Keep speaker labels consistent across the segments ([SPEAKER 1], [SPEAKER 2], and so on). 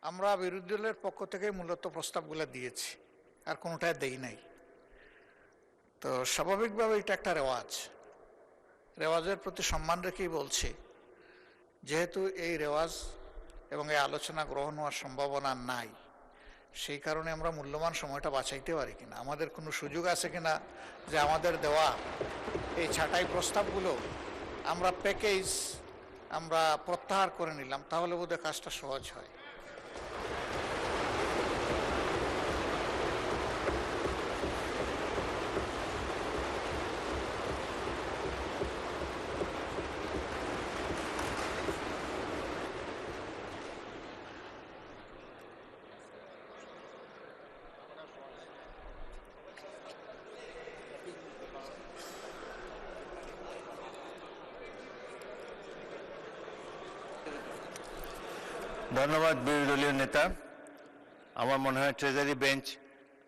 [SPEAKER 1] আমরা বিরোধী দলের পক্ষ থেকে মূলত প্রস্তাবগুলো দিয়েছি, আর কোনোটাই দেই নাই। তো স্বাভাবিকভাবে এটা একটা রেওয়াজের প্রতি সম্মান রেখেই বলছি, যেহেতু এই রেওয়াজ এবং এই আলোচনা গ্রহণ হওয়ার সম্ভাবনা নাই, সেই কারণে আমরা মূল্যবান সময়টা বাঁচাইতে পারি কিনা, আমাদের কোনো সুযোগ আছে কিনা যে আমাদের দেওয়া এই ছাঁটাই প্রস্তাবগুলো আমরা আমরা প্রত্যাহার করে নিলাম, তাহলে বোধহয় কাজটা সহজ হয়।
[SPEAKER 2] ধন্যবাদ বিরোধী দলীয় নেতা। আমার মনে হয় ট্রেজারি বেঞ্চ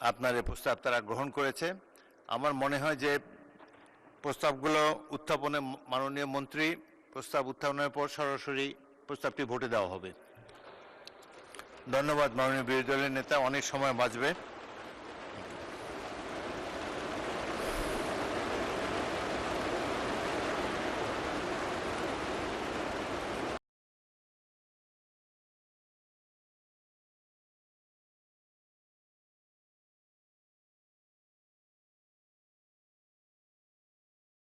[SPEAKER 2] আপনার এই প্রস্তাব তারা গ্রহণ করেছে। আমার মনে হয় যে প্রস্তাবগুলো উত্থাপনে মাননীয় মন্ত্রী প্রস্তাব উত্থাপনের পর সরাসরি প্রস্তাবটি ভোটে দেওয়া হবে। ধন্যবাদ মাননীয় বিরোধী দলের নেতা, অনেক সময় বাঁচবে।